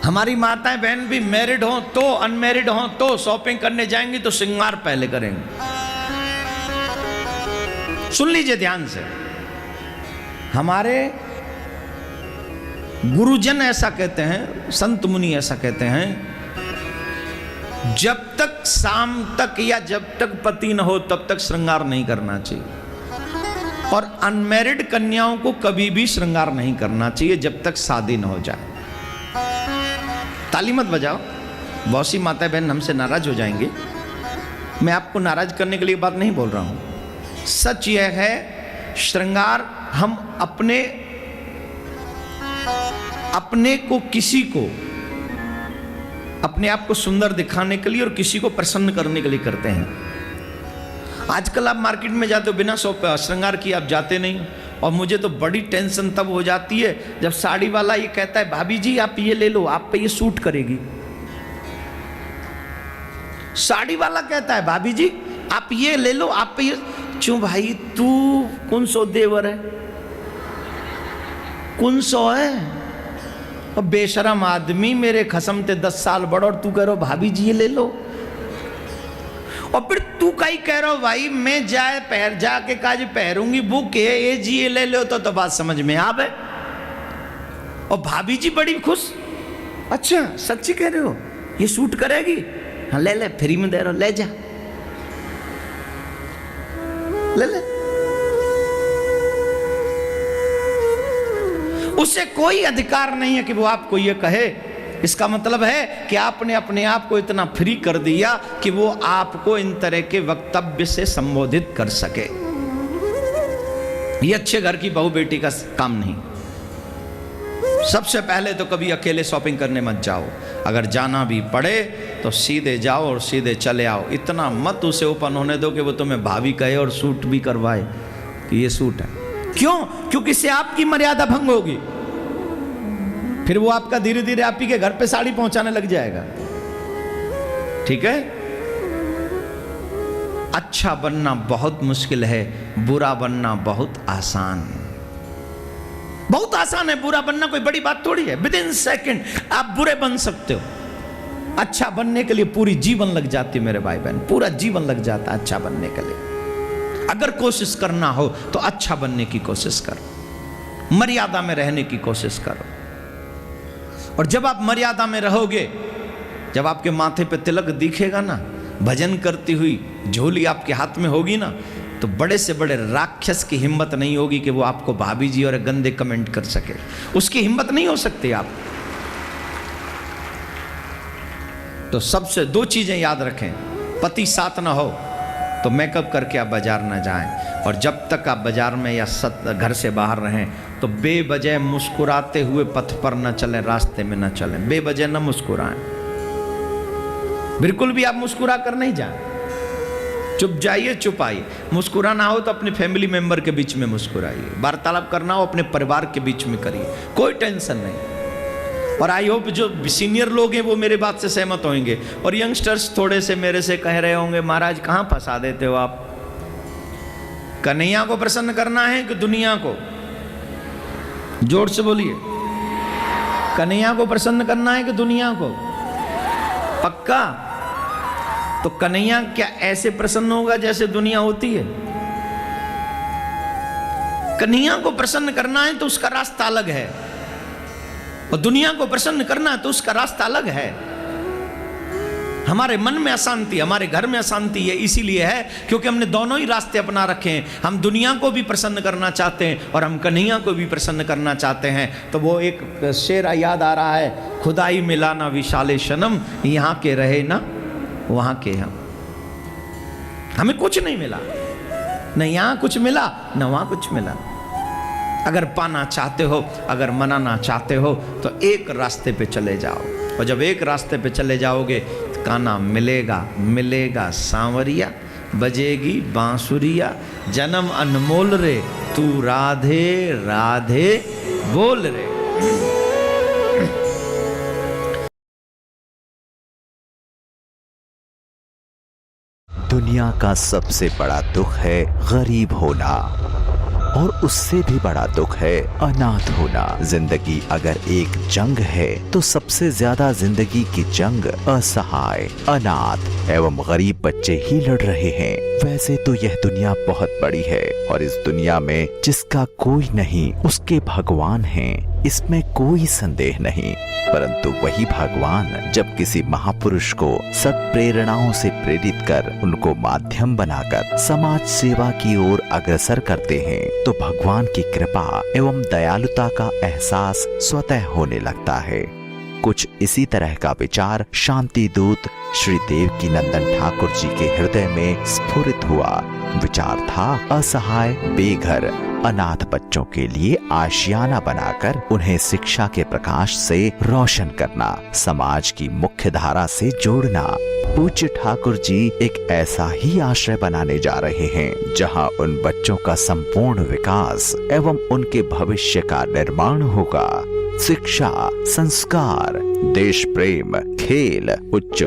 हमारी माताएं बहन भी मैरिड हो तो अनमैरिड हो तो शॉपिंग करने जाएंगी तो श्रृंगार पहले करेंगे। सुन लीजिए ध्यान से, हमारे गुरुजन ऐसा कहते हैं, संत मुनि ऐसा कहते हैं, जब तक शाम तक या जब तक पति न हो तब तक श्रृंगार नहीं करना चाहिए। और अनमैरिड कन्याओं को कभी भी श्रृंगार नहीं करना चाहिए जब तक शादी न हो जाए। ताली मत बजाओ, बहुत सी माता बहन हमसे नाराज हो जाएंगे। मैं आपको नाराज करने के लिए बात नहीं बोल रहा हूं। सच यह है, श्रृंगार हम अपने को किसी को अपने आप को सुंदर दिखाने के लिए और किसी को प्रसन्न करने के लिए करते हैं। आजकल आप मार्केट में जाते हो बिना श्रृंगार किए आप जाते नहीं। और मुझे तो बड़ी टेंशन तब हो जाती है जब साड़ी वाला ये कहता है भाभी जी आप ये ले लो, आप पे ये सूट करेगी। साड़ी वाला कहता है भाभी जी आप ये ले लो, आप पे ये। क्यों भाई, तू कौन सो देवर है, कौन सो है? और बेशरम आदमी, मेरे खसम ते 10 साल बड़ा और तू कह रहा भाभी जी ये ले लो। और फिर तू कहीं कह रहा भाई मैं जाके काज पहरूंगी बुक है ये जी ये ले लो, तो बात समझ में आवे। और भाभी जी बड़ी खुश, अच्छा सच्ची कह रहे हो ये सूट करेगी? हाँ ले ले, फ्री में दे रहा, ले जा ले ले। उसे कोई अधिकार नहीं है कि वो आपको ये कहे। इसका मतलब है कि आपने अपने आप को इतना फ्री कर दिया कि वो आपको इन तरह के वक्तव्य से संबोधित कर सके। ये अच्छे घर की बहू बेटी का काम नहीं। सबसे पहले तो कभी अकेले शॉपिंग करने मत जाओ। अगर जाना भी पड़े तो सीधे जाओ और सीधे चले आओ। इतना मत उसे ओपन होने दो कि वो तुम्हें भाभी कहे और सूट भी करवाए कि ये सूट है। क्यों? क्योंकि इससे आपकी मर्यादा भंग होगी। फिर वो आपका धीरे धीरे आप ही के घर पे साड़ी पहुंचाने लग जाएगा। ठीक है? अच्छा बनना बहुत मुश्किल है, बुरा बनना बहुत आसान। बहुत आसान है बुरा बनना, कोई बड़ी बात थोड़ी है। विद इन सेकेंड आप बुरे बन सकते हो। अच्छा बनने के लिए पूरी जीवन लग जाती है मेरे भाई बहन, पूरा जीवन लग जाता है अच्छा बनने के लिए। अगर कोशिश करना हो तो अच्छा बनने की कोशिश करो, मर्यादा में रहने की कोशिश करो। और जब आप मर्यादा में रहोगे, जब आपके माथे पे तिलक दिखेगा ना, भजन करती हुई झोली आपके हाथ में होगी ना, तो बड़े से बड़े राक्षस की हिम्मत नहीं होगी कि वो आपको भाभी जी और गंदे कमेंट कर सके। उसकी हिम्मत नहीं हो सकती आप। तो सबसे 2 चीजें याद रखें। पति साथ ना हो तो मेकअप करके आप बाजार ना जाएं। और जब तक आप बाजार में या घर से बाहर रहें तो बेवजह मुस्कुराते हुए पथ पर न चलें, रास्ते में न चलें। बेवजह न मुस्कुराएं, बिल्कुल भी आप मुस्कुरा कर नहीं जाएं। चुप जाइए, चुप आइए। मुस्कुराना हो तो अपने फैमिली मेंबर के बीच में मुस्कुराइए। वार्तालाप करना हो अपने परिवार के बीच में करिए, कोई टेंशन नहीं। और आई होप जो सीनियर लोग हैं वो मेरे बात से सहमत होंगे। और यंगस्टर्स थोड़े से मेरे से कह रहे होंगे महाराज कहाँ फंसा देते हो आप, कन्हैया को प्रसन्न करना है कि दुनिया को? जोर से बोलिए, कन्हैया को प्रसन्न करना है कि दुनिया को? पक्का? तो कन्हैया क्या ऐसे प्रसन्न होगा जैसे दुनिया होती है? कन्हैया को प्रसन्न करना है तो उसका रास्ता अलग है, और दुनिया को प्रसन्न करना है तो उसका रास्ता अलग है। हमारे मन में अशांति, हमारे घर में अशांति है इसीलिए है क्योंकि हमने दोनों ही रास्ते अपना रखे हैं। हम दुनिया को भी प्रसन्न करना चाहते हैं और हम कन्हैया को भी प्रसन्न करना चाहते हैं। तो वो एक शेर याद आ रहा है, खुदाई मिला ना विशाले शनम, यहाँ के रहे ना वहाँ के हम। हमें कुछ नहीं मिला, न यहाँ कुछ मिला न वहाँ कुछ मिला। अगर पाना चाहते हो, अगर मनाना चाहते हो तो एक रास्ते पे चले जाओ। और जब एक रास्ते पे चले जाओगे काना मिलेगा, मिलेगा सांवरिया, बजेगी बांसुरिया, जन्म अनमोल रे तू राधे राधे बोल रे। दुनिया का सबसे बड़ा दुख है गरीब होना। और उससे भी बड़ा दुख है अनाथ होना। जिंदगी अगर एक जंग है तो सबसे ज्यादा जिंदगी की जंग असहाय, अनाथ एवं गरीब बच्चे ही लड़ रहे हैं। वैसे तो यह दुनिया बहुत बड़ी है और इस दुनिया में जिसका कोई नहीं उसके भगवान हैं, इसमें कोई संदेह नहीं। परंतु वही भगवान जब किसी महापुरुष को सत्प्रेरणाओं से प्रेरित कर उनको माध्यम बनाकर समाज सेवा की ओर अग्रसर करते हैं तो भगवान की कृपा एवं दयालुता का एहसास स्वतः होने लगता है। कुछ इसी तरह का विचार शांति दूत श्री देवकीनंदन ठाकुर जी के हृदय में स्फुरित हुआ। विचार था असहाय, बेघर, अनाथ बच्चों के लिए आशियाना बनाकर उन्हें शिक्षा के प्रकाश से रोशन करना, समाज की मुख्य धारा से जोड़ना। पूज्य ठाकुर जी एक ऐसा ही आश्रय बनाने जा रहे हैं जहां उन बच्चों का संपूर्ण विकास एवं उनके भविष्य का निर्माण होगा। शिक्षा, संस्कार, देश प्रेम, खेल, उच्च